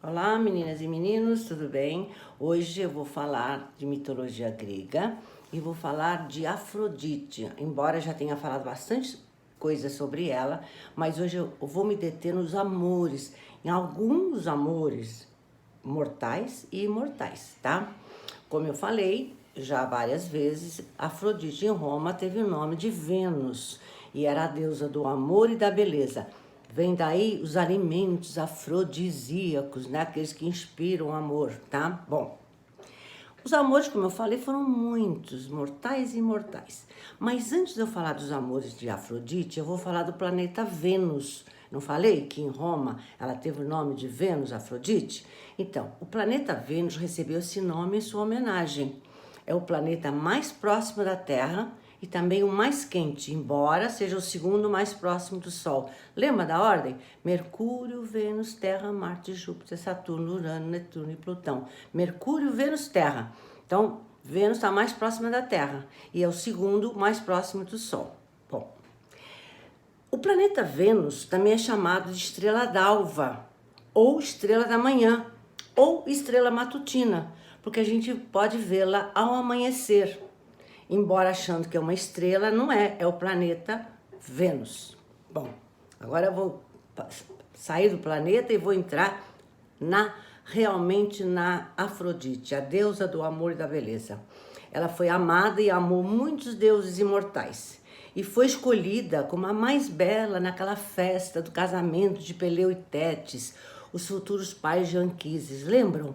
Olá, meninas e meninos, tudo bem? Hoje eu vou falar de mitologia grega e vou falar de Afrodite. Embora já tenha falado bastante coisa sobre ela, mas hoje eu vou me deter nos amores, em alguns amores mortais e imortais, tá? Como eu falei já várias vezes, Afrodite em Roma teve o nome de Vênus e era a deusa do amor e da beleza. Vem daí os alimentos afrodisíacos, né? Aqueles que inspiram amor, tá? Bom, os amores, como eu falei, foram muitos, mortais e imortais. Mas antes de eu falar dos amores de Afrodite, eu vou falar do planeta Vênus. Não falei que em Roma ela teve o nome de Vênus Afrodite? Então, o planeta Vênus recebeu esse nome em sua homenagem. É o planeta mais próximo da Terra e também o mais quente, embora seja o segundo mais próximo do Sol. Lembra da ordem? Mercúrio, Vênus, Terra, Marte, Júpiter, Saturno, Urano, Netuno e Plutão. Mercúrio, Vênus, Terra. Então, Vênus está mais próxima da Terra e é o segundo mais próximo do Sol. Bom, o planeta Vênus também é chamado de estrela d'alva, ou estrela da manhã, ou estrela matutina, porque a gente pode vê-la ao amanhecer. Embora achando que é uma estrela, não é, é o planeta Vênus. Bom, agora eu vou sair do planeta e vou entrar realmente na Afrodite, a deusa do amor e da beleza. Ela foi amada e amou muitos deuses imortais e foi escolhida como a mais bela naquela festa do casamento de Peleu e Tétis, os futuros pais de Anquises, lembram?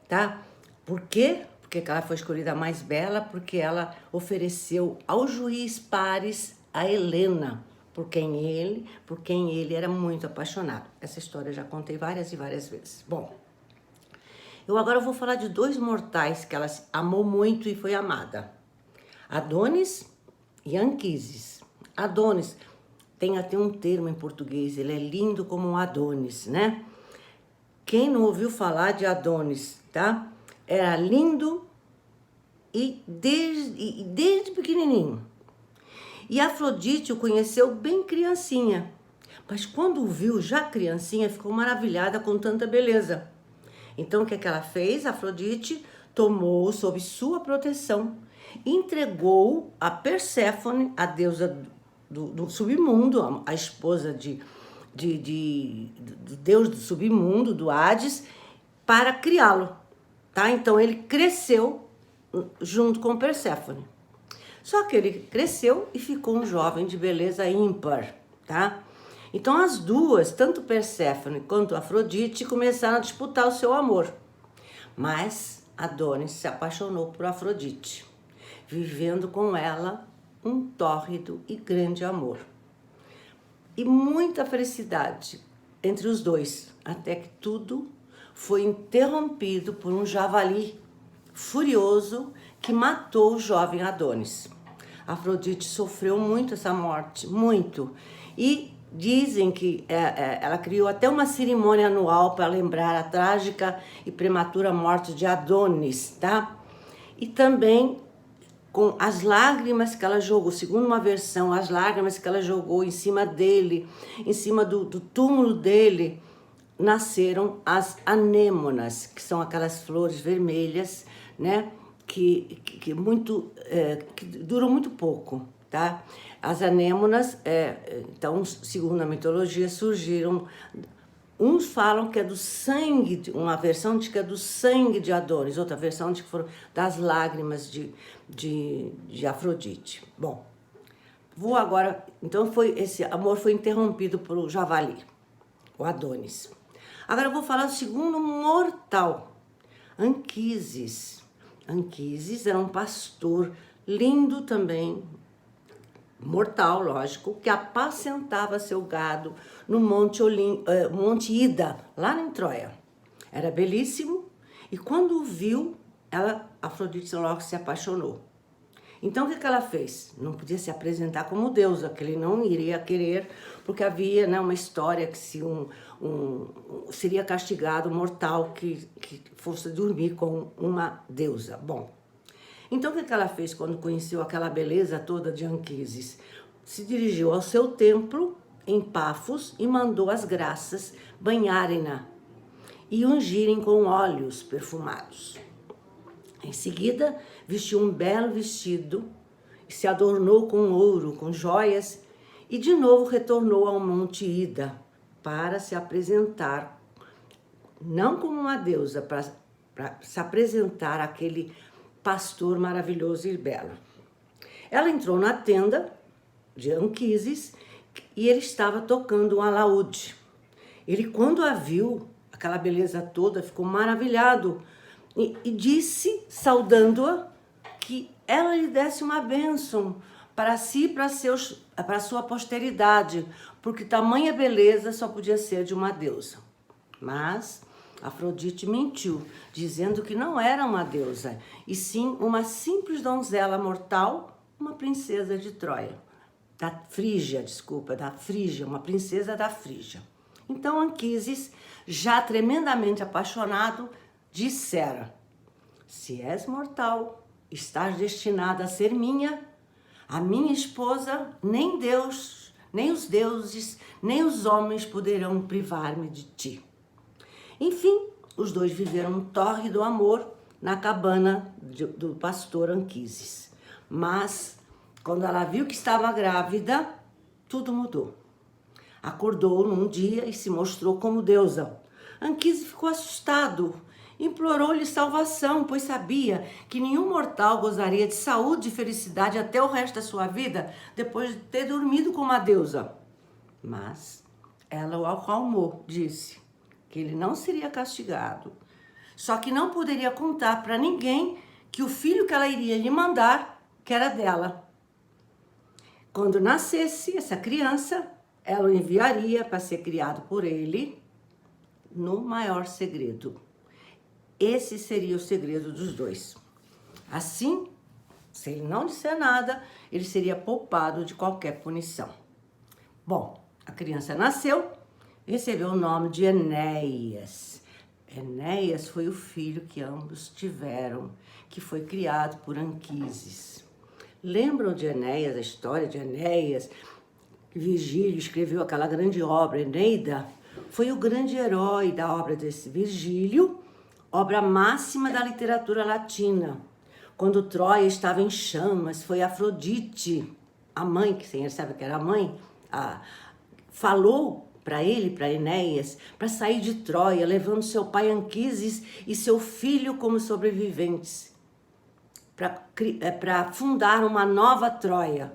Tá? Por quê? Porque ela foi escolhida a mais bela, porque ela ofereceu ao juiz Paris a Helena, por quem ele era muito apaixonado. Essa história eu já contei várias e várias vezes. Bom, eu agora vou falar de dois mortais que ela amou muito e foi amada. Adonis e Anquises. Adonis tem até um termo em português, ele é lindo como um Adonis, né? Quem não ouviu falar de Adonis, tá? Era lindo e desde pequenininho. E Afrodite o conheceu bem criancinha, mas quando o viu já criancinha, ficou maravilhada com tanta beleza. Então o que ela fez? Afrodite tomou sob sua proteção, entregou a Perséfone, a deusa do submundo, a esposa do deus do submundo, do Hades, para criá-lo. Tá? Então ele cresceu junto com Perséfone. Só que ele cresceu e ficou um jovem de beleza ímpar, tá? Então as duas, tanto Perséfone quanto Afrodite, começaram a disputar o seu amor. Mas Adonis se apaixonou por Afrodite, vivendo com ela um tórrido e grande amor. E muita felicidade entre os dois, até que tudo foi interrompido por um javali furioso que matou o jovem Adonis. Afrodite sofreu muito essa morte, muito. E dizem que ela criou até uma cerimônia anual para lembrar a trágica e prematura morte de Adonis, tá? E também com as lágrimas que ela jogou, segundo uma versão, as lágrimas que ela jogou em cima dele, em cima do túmulo dele, nasceram as anêmonas, que são aquelas flores vermelhas, né? Que duram muito pouco, tá? As anêmonas, então, segundo a mitologia, surgiram. Uns falam que é do sangue, uma versão diz que é do sangue de Adonis, outra versão diz que foram das lágrimas de Afrodite. Bom, vou agora. Então, esse amor foi interrompido pelo javali, o Adonis. Agora eu vou falar do segundo mortal, Anquises. Anquises era um pastor lindo também, mortal, lógico, que apacentava seu gado no Monte Ida, lá em Troia. Era belíssimo e quando o viu, Afrodite logo se apaixonou. Então o que ela fez? Não podia se apresentar como deusa, que ele não iria querer, porque havia, né, uma história que seria castigado mortal que fosse dormir com uma deusa. Bom, então o que ela fez quando conheceu aquela beleza toda de Anquises? Se dirigiu ao seu templo em Pafos e mandou as graças banharem-na. e ungirem com óleos perfumados. Em seguida, vestiu um belo vestido e se adornou com ouro, com joias, e de novo retornou ao monte Ida para se apresentar, não como uma deusa, para se apresentar àquele pastor maravilhoso e belo. Ela entrou na tenda de Anquises e ele estava tocando um alaúde. Ele, quando a viu, aquela beleza toda, ficou maravilhado e disse, saudando-a, que ela lhe desse uma bênção para si e para sua posteridade, porque tamanha beleza só podia ser de uma deusa. Mas Afrodite mentiu, dizendo que não era uma deusa, e sim uma simples donzela mortal, uma princesa de Troia, da Frígia, uma princesa da Frígia. Então Anquises, já tremendamente apaixonado, dissera: se és mortal, estás destinada a ser a minha esposa, nem Deus, nem os deuses, nem os homens poderão privar-me de ti. Enfim, os dois viveram um tórrido amor na cabana do pastor Anquises. Mas, quando ela viu que estava grávida, tudo mudou. Acordou num dia e se mostrou como deusa. Anquises ficou assustado, implorou-lhe salvação, pois sabia que nenhum mortal gozaria de saúde e felicidade até o resto da sua vida, depois de ter dormido com uma deusa. Mas ela o acalmou, disse que ele não seria castigado, só que não poderia contar para ninguém que o filho que ela iria lhe mandar, que era dela. Quando nascesse essa criança, ela o enviaria para ser criado por ele no maior segredo. Esse seria o segredo dos dois. Assim, se ele não disser nada, ele seria poupado de qualquer punição. Bom, a criança nasceu, recebeu o nome de Enéas. Enéas foi o filho que ambos tiveram, que foi criado por Anquises. Lembram de Enéas, a história de Enéas? Virgílio escreveu aquela grande obra, Eneida. Foi o grande herói da obra desse Virgílio, obra máxima da literatura latina. Quando Troia estava em chamas, foi Afrodite, a mãe, que você sabe que era a mãe, falou para ele, para Enéas, para sair de Troia, levando seu pai Anquises e seu filho como sobreviventes, para fundar uma nova Troia.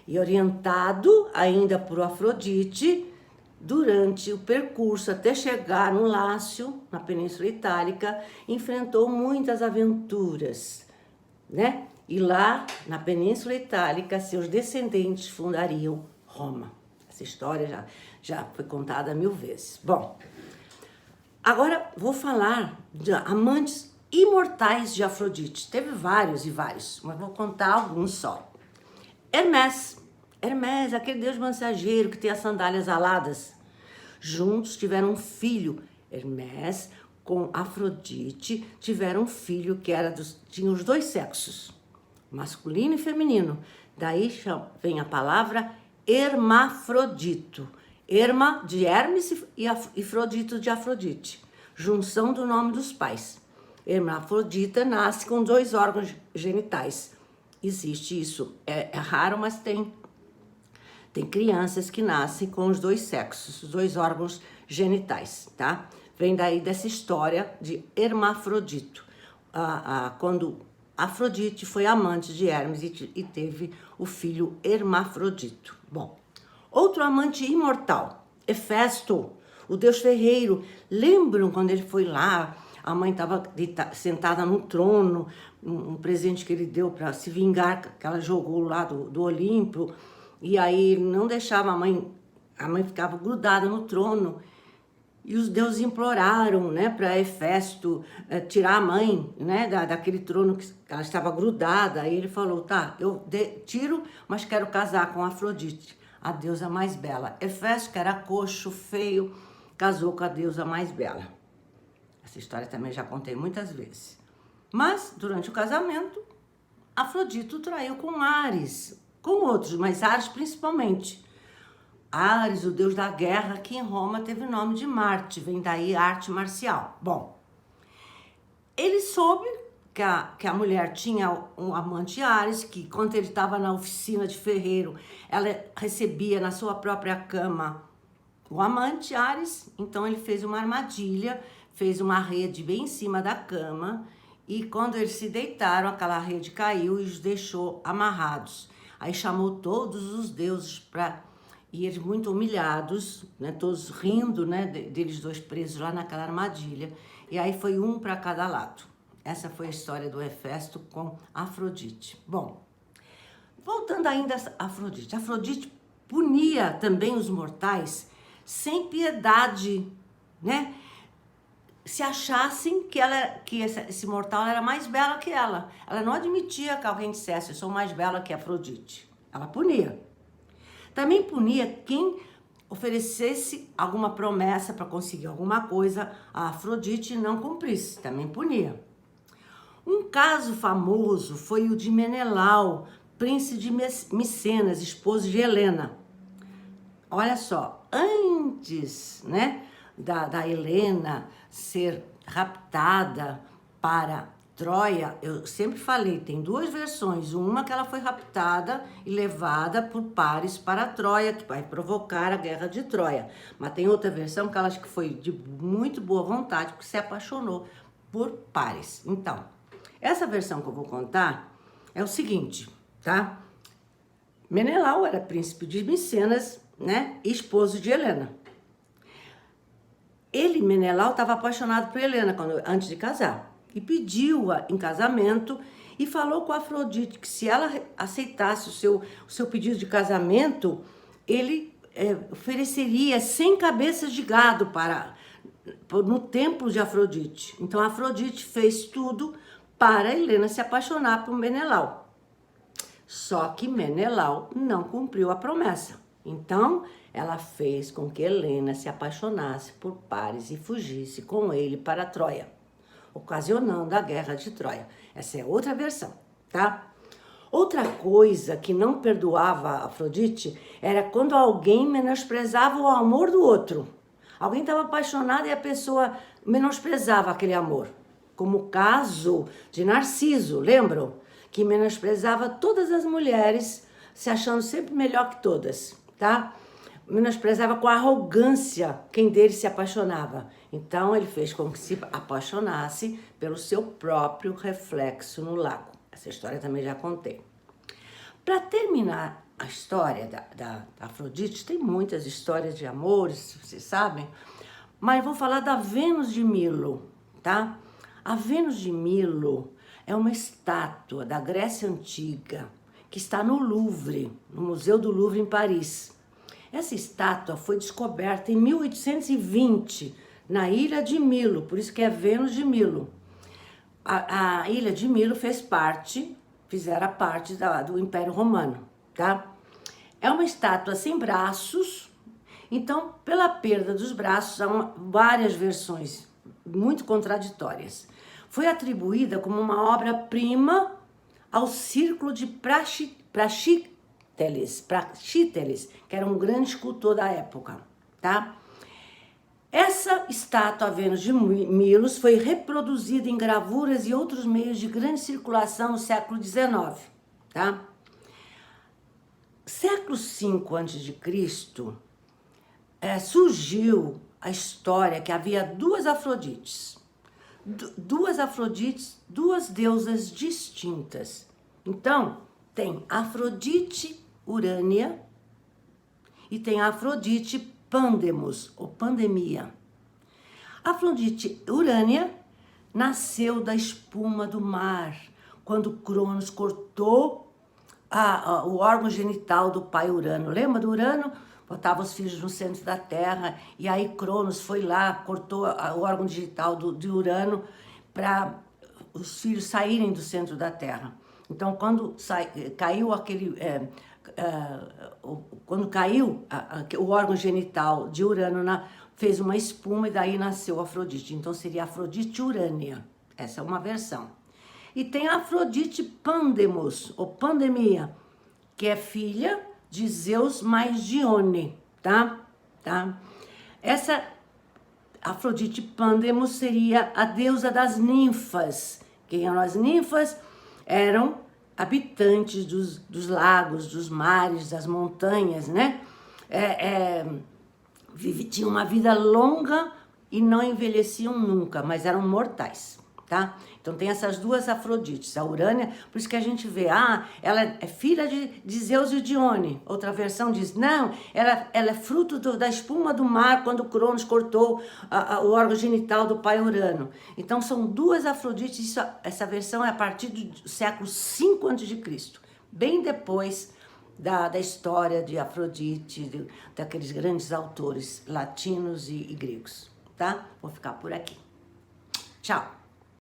E orientado ainda por Afrodite, durante o percurso até chegar no Lácio, na Península Itálica, enfrentou muitas aventuras, né? E lá, na Península Itálica, seus descendentes fundariam Roma. Essa história já foi contada 1000 vezes. Bom, agora vou falar de amantes imortais de Afrodite. Teve vários e vários, mas vou contar alguns só. Hermés, aquele deus mensageiro que tem as sandálias aladas. Juntos tiveram um filho. Hermés com Afrodite tiveram um filho que tinha os dois sexos, masculino e feminino. Daí vem a palavra hermafrodito. Herma de Hermes e Afrodito de Afrodite. Junção do nome dos pais. Hermafrodita nasce com 2 órgãos genitais. Existe isso. É raro, mas tem crianças que nascem com os 2 sexos, os 2 órgãos genitais, tá? Vem daí dessa história de Hermafrodito. Quando Afrodite foi amante de Hermes e teve o filho Hermafrodito. Bom, outro amante imortal, Hefesto, o deus ferreiro. Lembram quando ele foi lá? A mãe estava sentada no trono, um presente que ele deu para se vingar, que ela jogou lá do Olimpo. E aí ele não deixava a mãe ficava grudada no trono. E os deuses imploraram, né, para Hefesto tirar a mãe, né, daquele trono que ela estava grudada. Aí ele falou: tá, eu tiro, mas quero casar com Afrodite, a deusa mais bela. Hefesto, que era coxo, feio, casou com a deusa mais bela. Essa história também já contei muitas vezes. Mas, durante o casamento, Afrodite o traiu com Ares, com outros, mas Ares principalmente. Ares, o deus da guerra, que em Roma teve o nome de Marte, vem daí arte marcial. Bom, ele soube que a mulher tinha um amante Ares, que quando ele estava na oficina de ferreiro, ela recebia na sua própria cama o amante Ares, então ele fez uma armadilha, fez uma rede bem em cima da cama, e quando eles se deitaram, aquela rede caiu e os deixou amarrados. Aí chamou todos os deuses para... E eles muito humilhados, né, todos rindo, né, deles dois presos lá naquela armadilha. E aí foi um para cada lado. Essa foi a história do Hefesto com Afrodite. Bom, voltando ainda a Afrodite. Afrodite punia também os mortais sem piedade, né? Se achassem que esse mortal era mais bela que ela. Ela não admitia que alguém dissesse, eu sou mais bela que Afrodite. Ela punia. Também punia quem oferecesse alguma promessa para conseguir alguma coisa a Afrodite e não cumprisse. Também punia. Um caso famoso foi o de Menelau, príncipe de Micenas, esposo de Helena. Olha só, antes, né, da Helena ser raptada para Troia, eu sempre falei, tem duas versões. Uma que ela foi raptada e levada por Paris para Troia, que vai provocar a guerra de Troia. Mas tem outra versão que ela acho que foi de muito boa vontade, porque se apaixonou por Paris. Então, essa versão que eu vou contar é o seguinte, tá? Menelau era príncipe de Micenas, né, esposo de Helena. Ele, Menelau, estava apaixonado por Helena antes de casar. E pediu-a em casamento e falou com Afrodite que se ela aceitasse o seu pedido de casamento, ele ofereceria 100 cabeças de gado no templo de Afrodite. Então Afrodite fez tudo para Helena se apaixonar por Menelau. Só que Menelau não cumpriu a promessa. Então ela fez com que Helena se apaixonasse por Paris e fugisse com ele para Troia, ocasionando a guerra de Troia. Essa é outra versão, tá? Outra coisa que não perdoava Afrodite era quando alguém menosprezava o amor do outro. Alguém estava apaixonado e a pessoa menosprezava aquele amor. Como o caso de Narciso, lembram? Que menosprezava todas as mulheres, se achando sempre melhor que todas, tá? Menosprezava com arrogância quem dele se apaixonava. Então ele fez com que se apaixonasse pelo seu próprio reflexo no lago. Essa história também já contei. Para terminar a história da Afrodite, tem muitas histórias de amores, vocês sabem, mas vou falar da Vênus de Milo, tá? A Vênus de Milo é uma estátua da Grécia Antiga que está no Louvre, no Museu do Louvre em Paris. Essa estátua foi descoberta em 1820 na Ilha de Milo, por isso que é Vênus de Milo. A Ilha de Milo fizeram parte do Império Romano, tá? É uma estátua sem braços, então pela perda dos braços há várias versões muito contraditórias. Foi atribuída como uma obra-prima ao Círculo de Praxíteles, que era um grande escultor da época, tá? Essa estátua, a Vênus de Milos, foi reproduzida em gravuras e outros meios de grande circulação no século XIX, tá? Século V a.C., surgiu a história que havia duas Afrodites, duas deusas distintas. Então, tem Afrodite Urânia e tem Afrodite Pandemos, ou Pandemia. Afrodite Urânia nasceu da espuma do mar, quando Cronos cortou o órgão genital do pai Urano. Lembra do Urano? Botava os filhos no centro da Terra, e aí Cronos foi lá, cortou o órgão genital de Urano para os filhos saírem do centro da Terra. Então, quando caiu o órgão genital de Urano, fez uma espuma e daí nasceu Afrodite. Então, seria Afrodite Urânia. Essa é uma versão. E tem a Afrodite Pandemos, ou Pandemia, que é filha de Zeus mais Dione, tá? Essa Afrodite Pandemos seria a deusa das ninfas. Quem eram as ninfas? Eram habitantes dos lagos, dos mares, das montanhas, né? Tinham uma vida longa e não envelheciam nunca, mas eram mortais, tá? Então tem essas duas Afrodites, a Urânia, por isso que a gente vê, ela é filha de Zeus e Dione. Outra versão diz, não, ela é fruto da espuma do mar quando Cronos cortou o órgão genital do pai Urano. Então são duas Afrodites, essa versão é a partir do século V a.C., bem depois da história de Afrodite, daqueles grandes autores latinos e gregos, tá? Vou ficar por aqui. Tchau!